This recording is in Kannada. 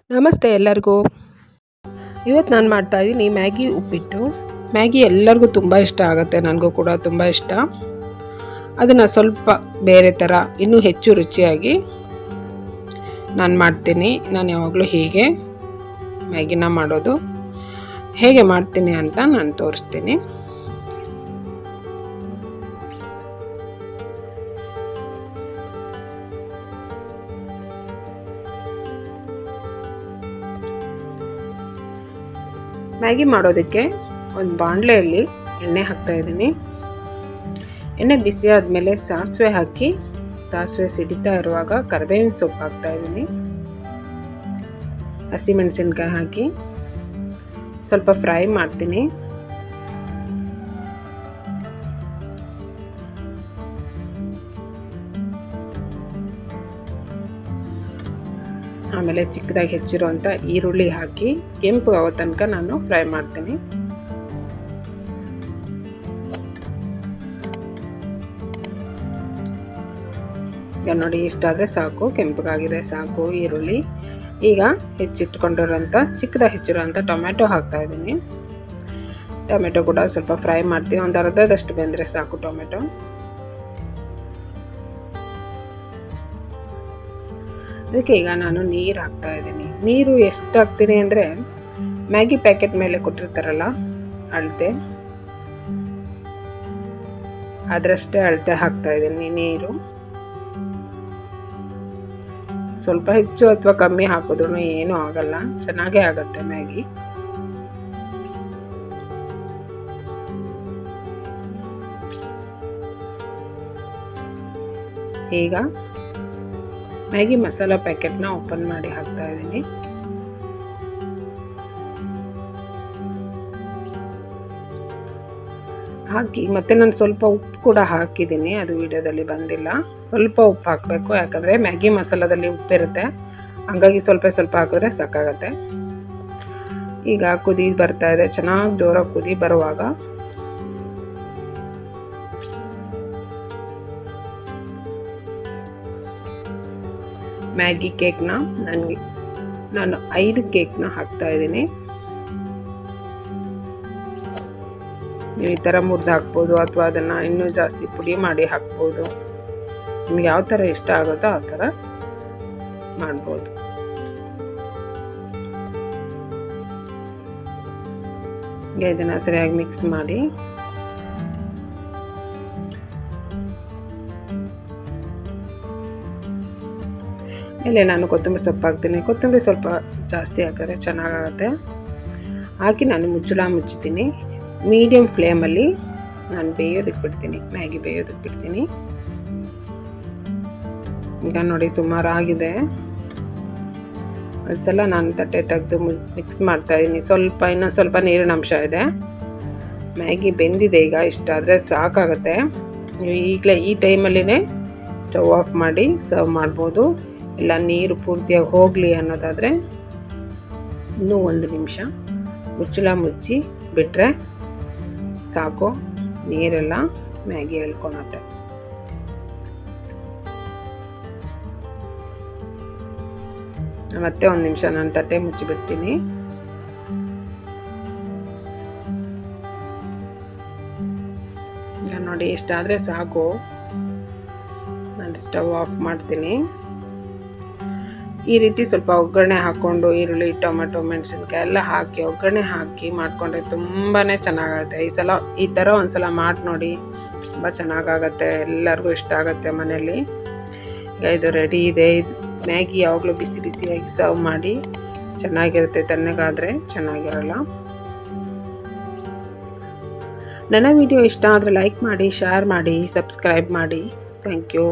ನಮಸ್ತೆ ಎಲ್ಲರಿಗೂ. ಇವತ್ತು ನಾನು ಮಾಡ್ತಾಯಿದ್ದೀನಿ ಮ್ಯಾಗಿ ಉಪ್ಪಿಟ್ಟು. ಮ್ಯಾಗಿ ಎಲ್ಲರಿಗೂ ತುಂಬ ಇಷ್ಟ ಆಗುತ್ತೆ, ನನಗೂ ಕೂಡ ತುಂಬ ಇಷ್ಟ. ಅದನ್ನು ಸ್ವಲ್ಪ ಬೇರೆ ಥರ ಇನ್ನೂ ಹೆಚ್ಚು ರುಚಿಯಾಗಿ ನಾನು ಮಾಡ್ತೀನಿ. ನಾನು ಯಾವಾಗಲೂ ಹೀಗೆ ಮ್ಯಾಗಿನ ಮಾಡೋದು. ಹೇಗೆ ಮಾಡ್ತೀನಿ ಅಂತ ನಾನು ತೋರಿಸ್ತೀನಿ. ಮ್ಯಾಗಿ ಮಾಡೋದಕ್ಕೆ ಒಂದು ಬಾಣಲೆಯಲ್ಲಿ ಎಣ್ಣೆ ಹಾಕ್ತಾ ಇದ್ದೀನಿ. ಎಣ್ಣೆ ಬಿಸಿ ಆದಮೇಲೆ ಸಾಸಿವೆ ಹಾಕಿ, ಸಾಸಿವೆ ಸಿಡಿತಾ ಇರುವಾಗ ಕರಿಬೇವಿನ ಸೊಪ್ಪು ಹಾಕ್ತಾ ಇದ್ದೀನಿ. ಹಸಿಮೆಣಸಿನ್ಕಾಯಿ ಹಾಕಿ ಸ್ವಲ್ಪ ಫ್ರೈ ಮಾಡ್ತೀನಿ. ಆಮೇಲೆ ಚಿಕ್ಕದಾಗಿ ಹೆಚ್ಚಿರುವಂಥ ಈರುಳ್ಳಿ ಹಾಕಿ ಕೆಂಪು ಆಗೋ ತನಕ ನಾನು ಫ್ರೈ ಮಾಡ್ತೀನಿ. ಈಗ ನೋಡಿ, ಇಷ್ಟಾದರೆ ಸಾಕು, ಕೆಂಪಗಾಗಿದೆ ಸಾಕು ಈರುಳ್ಳಿ. ಈಗ ಹೆಚ್ಚಿಟ್ಕೊಂಡಿರೋಂಥ ಚಿಕ್ಕದಾಗಿ ಹೆಚ್ಚಿರೋಂಥ ಟೊಮೆಟೊ ಹಾಕ್ತಾ ಇದ್ದೀನಿ. ಟೊಮೆಟೊ ಕೂಡ ಸ್ವಲ್ಪ ಫ್ರೈ ಮಾಡ್ತೀನಿ. ಒಂದು ಅರ್ಧದಷ್ಟು ಬೆಂದರೆ ಸಾಕು ಟೊಮೆಟೊ. ಅದಕ್ಕೆ ಈಗ ನಾನು ನೀರು ಹಾಕ್ತಾ ಇದ್ದೀನಿ. ನೀರು ಎಷ್ಟು ಹಾಕ್ತೀನಿ ಅಂದರೆ, ಮ್ಯಾಗಿ ಪ್ಯಾಕೆಟ್ ಮೇಲೆ ಕೊಟ್ಟಿರ್ತಾರಲ್ಲ ಅಳತೆ, ಅದರಷ್ಟೇ ಅಳತೆ ಹಾಕ್ತಾ ಇದ್ದೀನಿ ನೀರು. ಸ್ವಲ್ಪ ಹೆಚ್ಚು ಅಥವಾ ಕಮ್ಮಿ ಹಾಕಿದ್ರೂ ಏನೂ ಆಗಲ್ಲ, ಚೆನ್ನಾಗೇ ಆಗುತ್ತೆ ಮ್ಯಾಗಿ. ಈಗ ಮ್ಯಾಗಿ ಮಸಾಲ ಪ್ಯಾಕೆಟ್ನ ಓಪನ್ ಮಾಡಿ ಹಾಕ್ತಾ ಇದ್ದೀನಿ. ಹಾಕಿ ಮತ್ತೆ ನಾನು ಸ್ವಲ್ಪ ಉಪ್ಪು ಕೂಡ ಹಾಕಿದ್ದೀನಿ, ಅದು ವಿಡಿಯೋದಲ್ಲಿ ಬಂದಿಲ್ಲ. ಸ್ವಲ್ಪ ಉಪ್ಪು ಹಾಕಬೇಕು, ಯಾಕಂದರೆ ಮ್ಯಾಗಿ ಮಸಾಲದಲ್ಲಿ ಉಪ್ಪಿರುತ್ತೆ, ಹಾಗಾಗಿ ಸ್ವಲ್ಪ ಸ್ವಲ್ಪ ಹಾಕಿದ್ರೆ ಸಾಕಾಗತ್ತೆ. ಈಗ ಕುದಿ ಬರ್ತಾ ಇದೆ, ಚೆನ್ನಾಗಿ ಜೋರಾಗಿ ಕುದಿ ಬರುವಾಗ ಮ್ಯಾಗಿ ಕೇಕ್ನ ನಾನು 5 ಕೇಕ್ನ ಹಾಕ್ತಾ ಇದ್ದೀನಿ. ನೀವು ಈ ಥರ ಮುರಿದು ಹಾಕ್ಬೋದು, ಅಥವಾ ಅದನ್ನು ಇನ್ನೂ ಜಾಸ್ತಿ ಪುಡಿ ಮಾಡಿ ಹಾಕ್ಬೋದು. ನಿಮ್ಗೆ ಯಾವ ಥರ ಇಷ್ಟ ಆಗುತ್ತೋ ಆ ಥರ ಮಾಡ್ಬೋದು. ಈಗ ಇದನ್ನು ಸರಿಯಾಗಿ ಮಿಕ್ಸ್ ಮಾಡಿ ಮೇಲೆ ನಾನು ಕೊತ್ತಂಬರಿ ಸೊಪ್ಪು ಹಾಕ್ತೀನಿ. ಕೊತ್ತಂಬರಿ ಸ್ವಲ್ಪ ಜಾಸ್ತಿ ಹಾಕಿದ್ರೆ ಚೆನ್ನಾಗಾಗುತ್ತೆ. ಹಾಕಿ ನಾನು ಮುಚ್ಚುತ್ತೀನಿ. ಮೀಡಿಯಮ್ ಫ್ಲೇಮಲ್ಲಿ ನಾನು ಬೇಯೋದಕ್ಕೆ ಬಿಡ್ತೀನಿ, ಮ್ಯಾಗಿ ಬೇಯೋದಕ್ಕೆ ಬಿಡ್ತೀನಿ. ಈಗ ನೋಡಿ, ಸುಮಾರು ಆಗಿದೆ. ಒಂದ್ಸಲ ನಾನು ತಟ್ಟೆ ತೆಗೆದು ಮಿಕ್ಸ್ ಮಾಡ್ತಾಯಿದ್ದೀನಿ. ಇನ್ನೊಂದು ಸ್ವಲ್ಪ ನೀರಿನ ಅಂಶ ಇದೆ. ಮ್ಯಾಗಿ ಬೆಂದಿದೆ. ಈಗ ಇಷ್ಟಾದರೆ ಸಾಕಾಗುತ್ತೆ. ನೀವು ಈಗಲೇ ಈ ಟೈಮಲ್ಲಿನೇ ಸ್ಟವ್ ಆಫ್ ಮಾಡಿ ಸರ್ವ್ ಮಾಡ್ಬೋದು. ಇಲ್ಲ ನೀರು ಪೂರ್ತಿಯಾಗಿ ಹೋಗಲಿ ಅನ್ನೋದಾದರೆ ಇನ್ನೂ 1 ನಿಮಿಷ ಮುಚ್ಚಳ ಮುಚ್ಚಿ ಬಿಟ್ಟರೆ ಸಾಕು, ನೀರೆಲ್ಲ ಮ್ಯಾಗಿ ಎಳ್ಕೊಳತ್ತೆ. ಮತ್ತೆ 1 ನಿಮಿಷ ನಾನು ತಟ್ಟೆ ಮುಚ್ಚಿಬಿಡ್ತೀನಿ. ನೋಡಿ, ಇಷ್ಟಾದರೆ ಸಾಕು. ನಾನು ಸ್ಟವ್ ಆಫ್ ಮಾಡ್ತೀನಿ. ಈ ರೀತಿ ಸ್ವಲ್ಪ ಒಗ್ಗರಣೆ ಹಾಕ್ಕೊಂಡು ಈರುಳ್ಳಿ, ಟೊಮೆಟೊ, ಮೆಣಸಿನ್ಕಾಯಿ ಎಲ್ಲ ಹಾಕಿ ಒಗ್ಗರಣೆ ಹಾಕಿ ಮಾಡಿಕೊಂಡ್ರೆ ತುಂಬಾ ಚೆನ್ನಾಗಾಗುತ್ತೆ. ಈ ಥರ ಒಂದ್ಸಲ ಮಾಡಿ ನೋಡಿ, ತುಂಬ ಚೆನ್ನಾಗಾಗತ್ತೆ. ಎಲ್ಲರಿಗೂ ಇಷ್ಟ ಆಗುತ್ತೆ ಮನೆಯಲ್ಲಿ. ಈಗ ಇದು ರೆಡಿ ಇದೆ. ಮ್ಯಾಗಿ ಯಾವಾಗಲೂ ಬಿಸಿ ಬಿಸಿಯಾಗಿ ಸರ್ವ್ ಮಾಡಿ, ಚೆನ್ನಾಗಿರುತ್ತೆ. ತಣ್ಣಗಾದರೆ ಚೆನ್ನಾಗಿರಲ್ಲ. ನನ್ನ ವಿಡಿಯೋ ಇಷ್ಟ ಆದರೆ ಲೈಕ್ ಮಾಡಿ, ಶೇರ್ ಮಾಡಿ, ಸಬ್ಸ್ಕ್ರೈಬ್ ಮಾಡಿ. Thank you.